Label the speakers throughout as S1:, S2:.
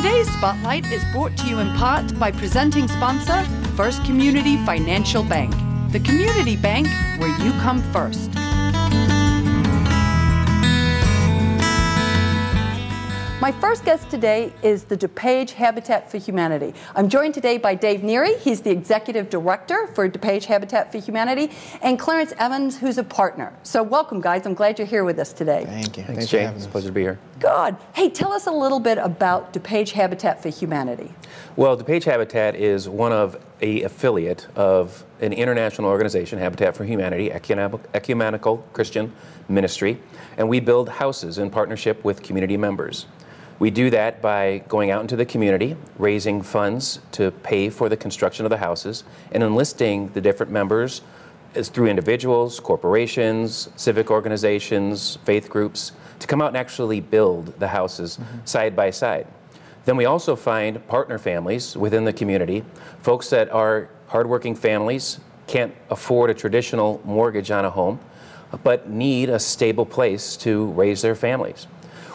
S1: Today's Spotlight is brought to you in part by presenting sponsor, First Community Financial Bank, the community bank where you come first. My first guest today is the DuPage Habitat for Humanity. I'm joined today by Dave Neary. He's the Executive Director for DuPage Habitat for Humanity, and Clarence Evans, who's a partner. So welcome, guys. I'm glad you're here with us today.
S2: Thank you.
S3: Thanks, Jay. It's a pleasure to be here.
S1: Good. Hey, tell us a little bit about DuPage Habitat for Humanity.
S3: Well, DuPage Habitat is one of an affiliate of an international organization, Habitat for Humanity, ecumenical Christian ministry, and we build houses in partnership with community members. We do that by going out into the community, raising funds to pay for the construction of the houses, and enlisting the different members through individuals, corporations, civic organizations, faith groups, to come out and actually build the houses side by side. Then we also find partner families within the community, folks that are hardworking families, can't afford a traditional mortgage on a home, but need a stable place to raise their families.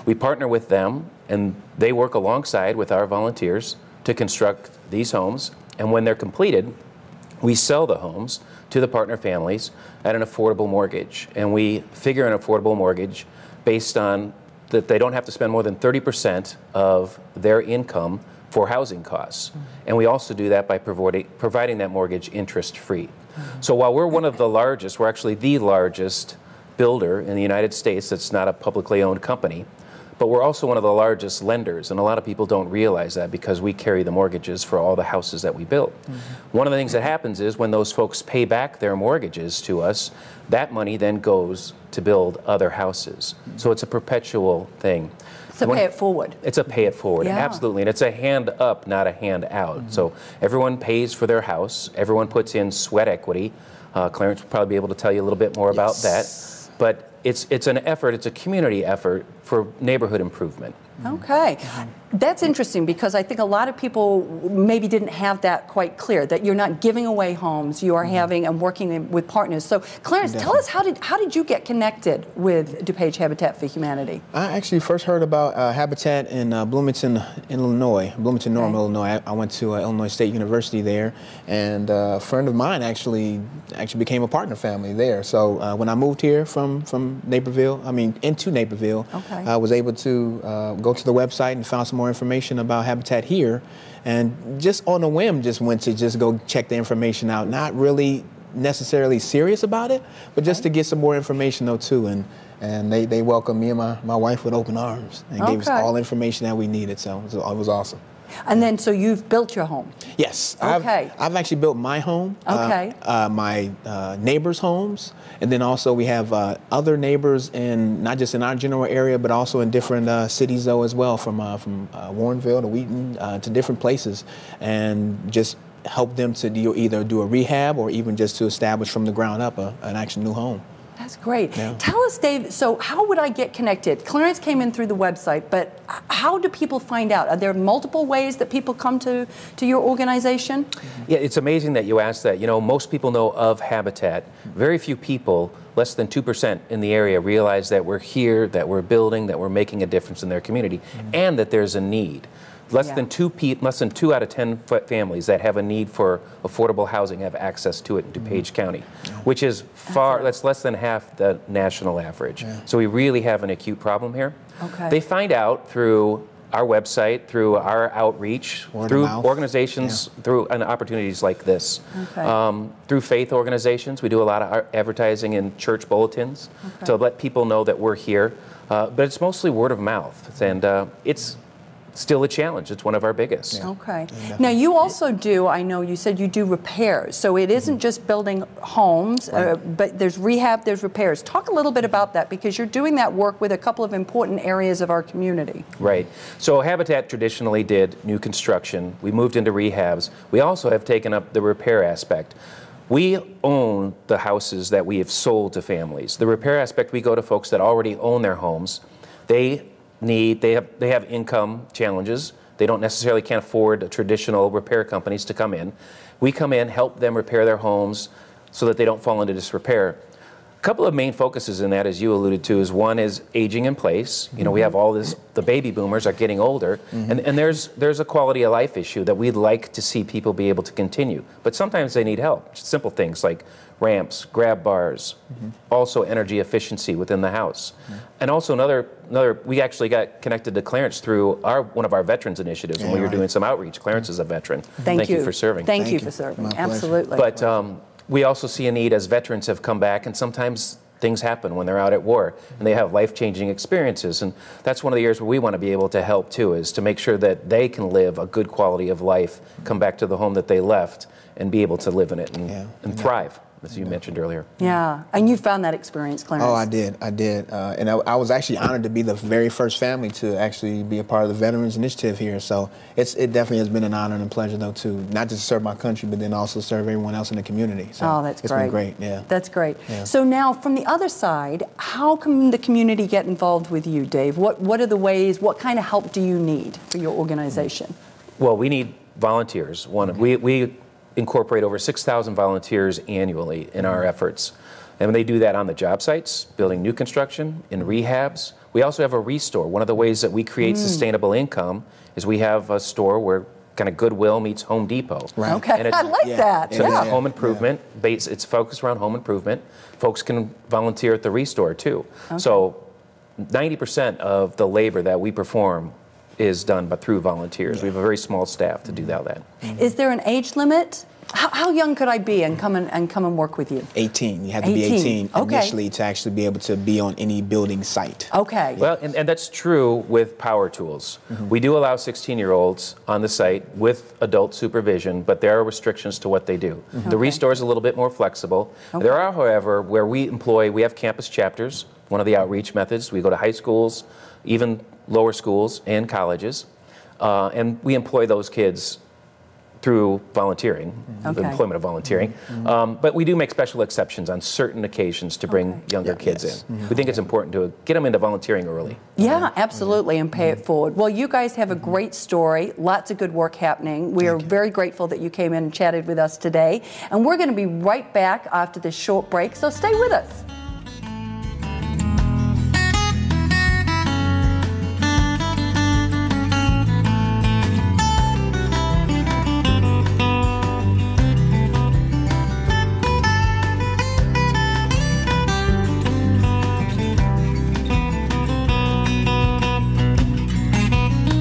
S3: We partner with them, and they work alongside with our volunteers to construct these homes, and when they're completed, we sell the homes to the partner families at an affordable mortgage. And we figure an affordable mortgage based on that they don't have to spend more than 30% of their income for housing costs. And we also do that by providing that mortgage interest-free. So while we're one of the largest, we're actually the largest builder in the United States that's not a publicly owned company, but we're also one of the largest lenders, and a lot of people don't realize that because we carry the mortgages for all the houses that we build. One of the things that happens is when those folks pay back their mortgages to us, that money then goes to build other houses. So it's a perpetual thing.
S1: It's a pay it forward.
S3: It's a pay it forward,
S1: Yeah.
S3: absolutely. And it's a hand up, not a hand out. So everyone pays for their house. Everyone puts in sweat equity. Clarence will probably be able to tell you a little bit more about that. But it's an effort, it's a community effort for neighborhood improvement.
S1: Okay. That's interesting because I think a lot of people maybe didn't have that quite clear, that you're not giving away homes, you are having and working with partners. So Clarence, tell us, how did you get connected with DuPage Habitat for Humanity?
S2: I actually first heard about Habitat in Bloomington, Illinois, Normal, Illinois. I went to Illinois State University there, and a friend of mine actually became a partner family there. So when I moved here from Naperville, into Naperville, I was able to go to the website and found some more information about Habitat here, and just on a whim just went to go check the information out, not really necessarily serious about it, but just to get some more information though too, and they welcomed me and my wife with open arms and gave us all the information that we needed, so it was awesome.
S1: And then, so you've built your home?
S2: Yes.
S1: Okay.
S2: I've actually built my home, my neighbors' homes, and then also we have other neighbors not just in our general area, but also in different cities though as well, from Warrenville to Wheaton to different places, and just help them to either do a rehab or even just to establish from the ground up an actual new home.
S1: That's great.
S2: Yeah.
S1: Tell us, Dave, so how would I get connected? Clarence came in through the website, but how do people find out? Are there multiple ways that people come to your organization?
S3: Yeah, it's amazing that you asked that. You know, most people know of Habitat. Very few people, less than 2% in the area, realize that we're here, that we're building, that we're making a difference in their community, and that there's a need. Less than 2 out of 10 families that have a need for affordable housing have access to it in DuPage County, which is that's less than half the national average. So we really have an acute problem here. They find out through our website, through our outreach, through organizations, through opportunities like this, through faith organizations. We do a lot of advertising in church bulletins to let people know that we're here, but it's mostly word of mouth, and it's still a challenge. It's one of our biggest.
S1: Okay. Now you also do, I know you said you do repairs, so it isn't just building homes, but there's rehab, there's repairs. Talk a little bit about that, because you're doing that work with a couple of important areas of our community.
S3: Right. So Habitat traditionally did new construction. We moved into rehabs. We also have taken up the repair aspect. We own the houses that we have sold to families. The repair aspect, we go to folks that already own their homes. They have income challenges. They don't necessarily can't afford traditional repair companies to come in. We come in, help them repair their homes so that they don't fall into disrepair. A couple of main focuses in that, as you alluded to, is one is aging in place. You know, we have all this, the baby boomers are getting older, and there's a quality of life issue that we'd like to see people be able to continue. But sometimes they need help. Simple things like ramps, grab bars, also energy efficiency within the house. And also another, we actually got connected to Clarence through one of our veterans initiatives when we were doing some outreach. Clarence is a veteran.
S1: Thank you
S3: for serving.
S1: Thank you for serving. Absolutely.
S3: But we also see a need as veterans have come back, and sometimes things happen when they're out at war and they have life-changing experiences, and that's one of the areas where we want to be able to help too, is to make sure that they can live a good quality of life, come back to the home that they left and be able to live in it and thrive, as you mentioned earlier.
S1: Yeah, and you found that experience, Clarence.
S2: Oh, I did. And I was actually honored to be the very first family to actually be a part of the Veterans Initiative here. So it definitely has been an honor and a pleasure, though, to not just serve my country, but then also serve everyone else in the community. So
S1: oh, that's
S2: it's
S1: great.
S2: Been great, yeah.
S1: That's great.
S2: Yeah.
S1: So now, from the other side, how can the community get involved with you, Dave? What are the ways, what kind of help do you need for your organization?
S3: Well, we need volunteers. We incorporate over 6,000 volunteers annually in our efforts. And they do that on the job sites, building new construction, in rehabs. We also have a restore. One of the ways that we create sustainable income is we have a store where kind of Goodwill meets Home Depot.
S2: Right.
S1: Okay, I like that.
S3: So it's home improvement. It's focused around home improvement. Folks can volunteer at the restore too. Okay. So 90% of the labor that we perform is done through volunteers. We have a very small staff to do all that.
S1: Is there an age limit? How young could I be and come and work with you?
S2: 18. You have to be 18 initially to actually be able to be on any building site.
S1: Okay.
S3: Well, and that's true with power tools. We do allow 16-year-olds on the site with adult supervision, but there are restrictions to what they do. The restore is a little bit more flexible. There are, however, where we have campus chapters, one of the outreach methods. We go to high schools, even lower schools and colleges, and we employ those kids through volunteering, the employment of volunteering. But we do make special exceptions on certain occasions to bring younger kids in. We think it's important to get them into volunteering early.
S1: Yeah, absolutely, and pay it forward. Well, you guys have a great story, lots of good work happening. We are very grateful that you came in and chatted with us today. And we're going to be right back after this short break, so stay with us.